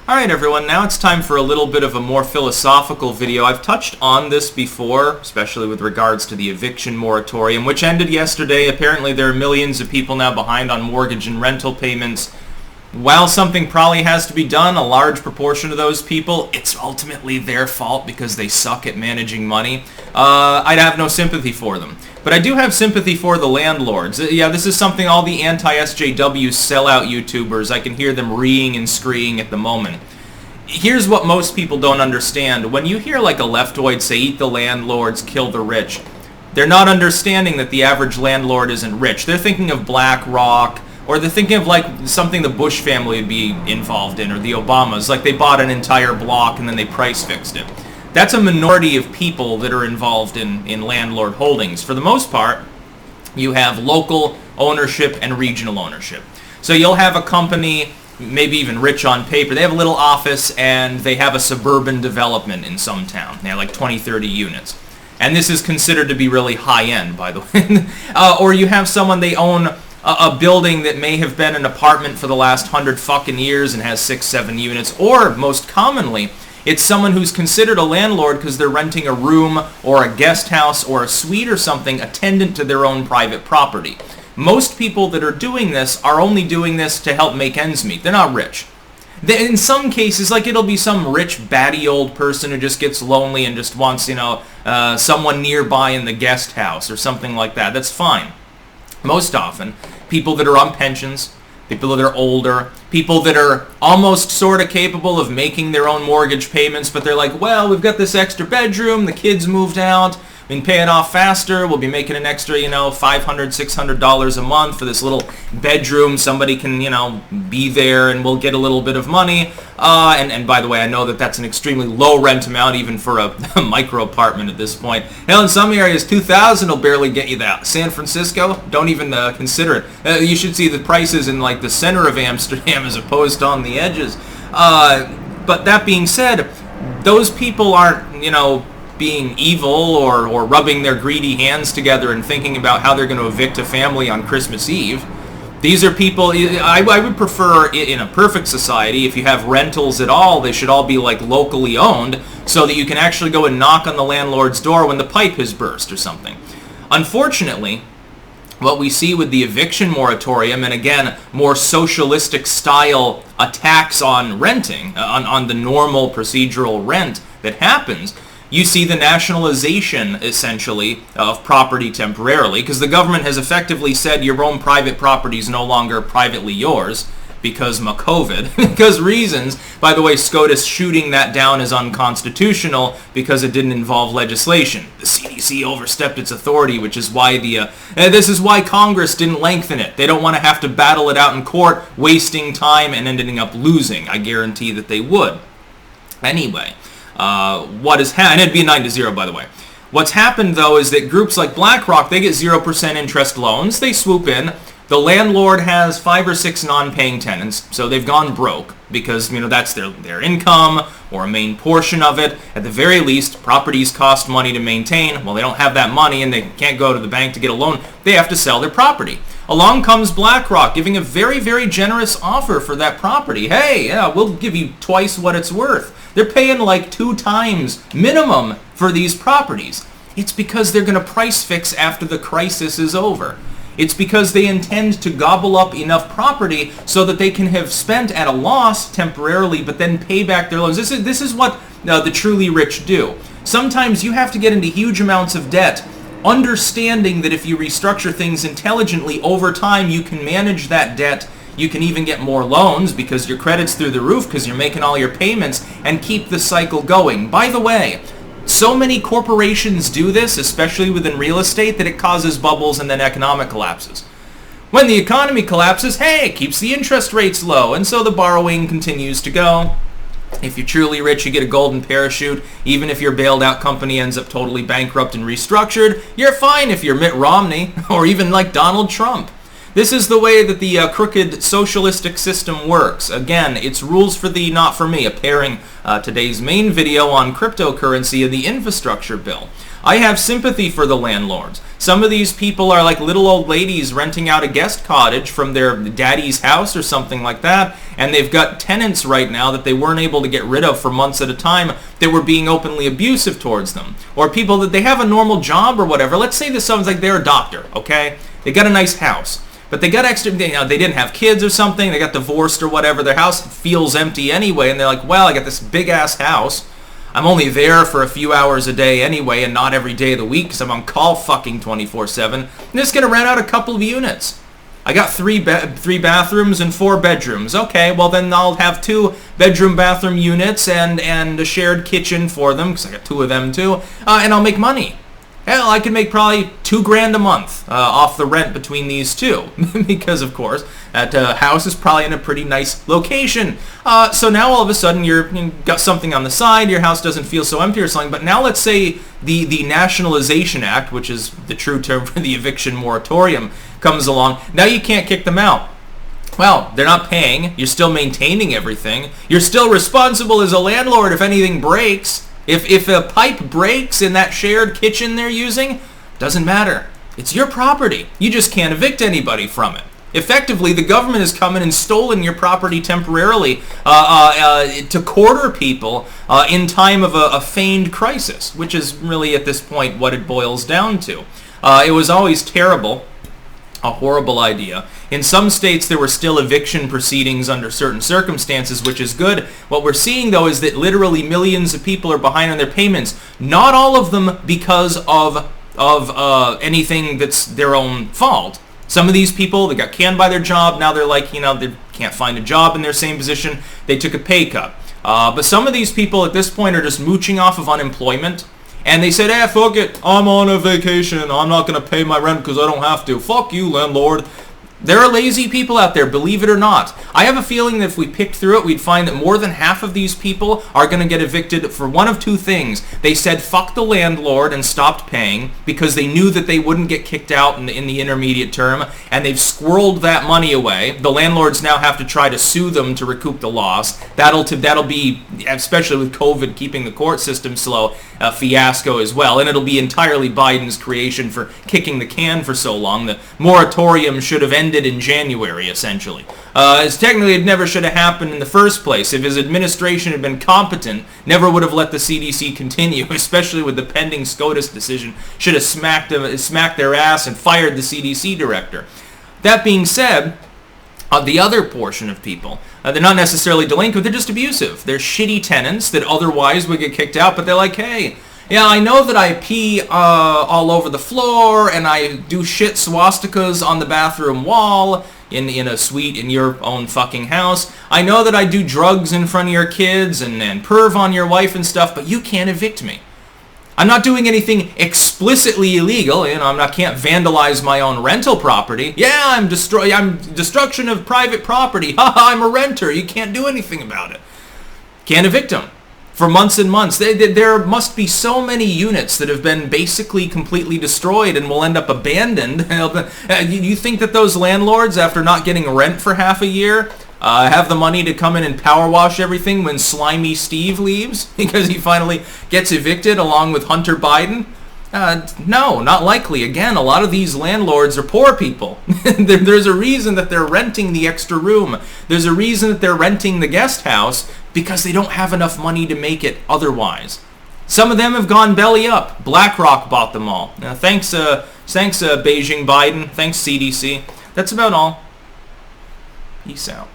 Alright everyone, now it's time for a little bit of a more philosophical video. I've touched on this before, especially with regards to the eviction moratorium, which ended yesterday. Apparently there are millions of people now behind on mortgage and rental payments. While something probably has to be done, a large proportion of those people, it's ultimately their fault because they suck at managing money. I'd have no sympathy for them. But I do have sympathy for the landlords. Yeah, this is something all the anti-SJW sellout YouTubers, I can hear them reeing and screeing at the moment. Here's what most people don't understand. When you hear like a leftoid say, eat the landlords, kill the rich, they're not understanding that the average landlord isn't rich. They're thinking of BlackRock, or they're thinking of like something the Bush family would be involved in, or the Obamas. Like they bought an entire block and then they price fixed it. That's a minority of people that are involved in landlord holdings. For the most part, you have local ownership and regional ownership. So you'll have a company, maybe even rich on paper, they have a little office and they have a suburban development in some town. They have like 20, 30 units. And this is considered to be really high-end, by the way. Or you have someone, they own a building that may have been an apartment for the last 100 fucking years and has 6, 7 units. Or, most commonly, it's someone who's considered a landlord because they're renting a room or a guest house or a suite or something attendant to their own private property. Most people that are doing this are only doing this to help make ends meet. They're not rich. In some cases, like it'll be some rich, batty old person who just gets lonely and just wants, someone nearby in the guest house or something like that. That's fine. Most often, people that are on pensions, people that are older, people that are almost sort of capable of making their own mortgage payments, but they're like, well, we've got this extra bedroom, the kids moved out, we can pay it off faster, we'll be making an extra, $500, $600 a month for this little bedroom, somebody can, be there and we'll get a little bit of money. And by the way, I know that that's an extremely low rent amount even for a micro apartment at this point. Hell, in some areas, $2,000 will barely get you that. San Francisco, don't even consider it. You should see the prices in like the center of Amsterdam as opposed to on the edges. But that being said, those people aren't, being evil or rubbing their greedy hands together and thinking about how they're going to evict a family on Christmas Eve. These are people, I would prefer in a perfect society, if you have rentals at all, they should all be like locally owned so that you can actually go and knock on the landlord's door when the pipe has burst or something. Unfortunately, what we see with the eviction moratorium, and again, more socialistic style attacks on renting, on the normal procedural rent that happens, you see the nationalization, essentially, of property temporarily, because the government has effectively said your own private property is no longer privately yours because of COVID. Because reasons, by the way, SCOTUS shooting that down as unconstitutional because it didn't involve legislation. The CDC overstepped its authority, which is why this is why Congress didn't lengthen it. They don't want to have to battle it out in court, wasting time and ending up losing. I guarantee that they would. Anyway. And it'd be a 9-0, by the way. What's happened, though, is that groups like BlackRock, they get 0% interest loans. They swoop in. The landlord has 5 or 6 non-paying tenants, so they've gone broke because, that's their income or a main portion of it. At the very least, properties cost money to maintain. Well, they don't have that money and they can't go to the bank to get a loan. They have to sell their property. Along comes BlackRock giving a very, very generous offer for that property. Hey, yeah, we'll give you twice what it's worth. They're paying like 2 times minimum for these properties. It's because they're going to price fix after the crisis is over. It's because they intend to gobble up enough property so that they can have spent at a loss temporarily, but then pay back their loans. This is what the truly rich do. Sometimes you have to get into huge amounts of debt, understanding that if you restructure things intelligently over time, you can manage that debt. You can even get more loans because your credit's through the roof because you're making all your payments and keep the cycle going. By the way, so many corporations do this, especially within real estate, that it causes bubbles and then economic collapses. When the economy collapses, hey, it keeps the interest rates low, and so the borrowing continues to go. If you're truly rich, you get a golden parachute. Even if your bailed out company ends up totally bankrupt and restructured, you're fine if you're Mitt Romney or even like Donald Trump. This is the way that the crooked socialistic system works. Again, it's rules for thee, not for me, pairing today's main video on cryptocurrency and the infrastructure bill. I have sympathy for the landlords. Some of these people are like little old ladies renting out a guest cottage from their daddy's house or something like that, and they've got tenants right now that they weren't able to get rid of for months at a time that were being openly abusive towards them. Or people that they have a normal job or whatever. Let's say this sounds like they're a doctor, okay? They got a nice house. But they got extra, they didn't have kids or something, they got divorced or whatever, their house feels empty anyway, and they're like, well, I got this big-ass house. I'm only there for a few hours a day anyway, and not every day of the week, because I'm on call fucking 24/7. I'm just going to rent out a couple of units. I got three bathrooms and 4 bedrooms. Okay, well then I'll have 2 bedroom bathroom units and a shared kitchen for them, because I got 2 of them too, and I'll make money. Hell, I could make probably $2,000 a month off the rent between these two, because of course that house is probably in a pretty nice location. So now all of a sudden you got something on the side, your house doesn't feel so empty or something. But now let's say the Nationalization Act, which is the true term for the eviction moratorium, comes along. Now you can't kick them out. Well, they're not paying. You're still maintaining everything. You're still responsible as a landlord if anything breaks. If a pipe breaks in that shared kitchen they're using, doesn't matter. It's your property. You just can't evict anybody from it. Effectively, the government has come in and stolen your property temporarily to quarter people in time of a feigned crisis, which is really at this point what it boils down to. It was always terrible. A horrible idea. In some states, there were still eviction proceedings under certain circumstances, which is good. What we're seeing, though, is that literally millions of people are behind on their payments. Not all of them because of anything that's their own fault. Some of these people, they got canned by their job. Now they're like, they can't find a job in their same position. They took a pay cut. But some of these people at this point are just mooching off of unemployment. And they said, fuck it, I'm on a vacation. I'm not going to pay my rent because I don't have to. Fuck you, landlord. There are lazy people out there, believe it or not. I have a feeling that if we picked through it, we'd find that more than half of these people are going to get evicted for one of 2 things. They said fuck the landlord and stopped paying because they knew that they wouldn't get kicked out in the intermediate term, and they've squirreled that money away. The landlords now have to try to sue them to recoup the loss. That'll be, especially with COVID keeping the court system slow, a fiasco as well. And it'll be entirely Biden's creation for kicking the can for so long. The moratorium should have ended in January, essentially. As technically it never should have happened in the first place. If his administration had been competent, never would have let the CDC continue, especially with the pending SCOTUS decision. Should have smacked their ass and fired the CDC director. That being said, the other portion of people, they're not necessarily delinquent, they're just abusive. They're shitty tenants that otherwise would get kicked out, but they're like, hey, yeah, I know that I pee all over the floor and I do shit swastikas on the bathroom wall in a suite in your own fucking house. I know that I do drugs in front of your kids and perv on your wife and stuff, but you can't evict me. I'm not doing anything explicitly illegal. I can't vandalize my own rental property. Yeah, I'm destruction of private property. Haha, I'm a renter. You can't do anything about it. Can't evict them. For months and months. There must be so many units that have been basically completely destroyed and will end up abandoned. You think that those landlords, after not getting rent for half a year, have the money to come in and power wash everything when Slimy Steve leaves because he finally gets evicted along with Hunter Biden? No, not likely. Again, a lot of these landlords are poor people. There's a reason that they're renting the extra room. There's a reason that they're renting the guest house because they don't have enough money to make it otherwise. Some of them have gone belly up. BlackRock bought them all. Thanks, Beijing Biden. Thanks, CDC. That's about all. Peace out.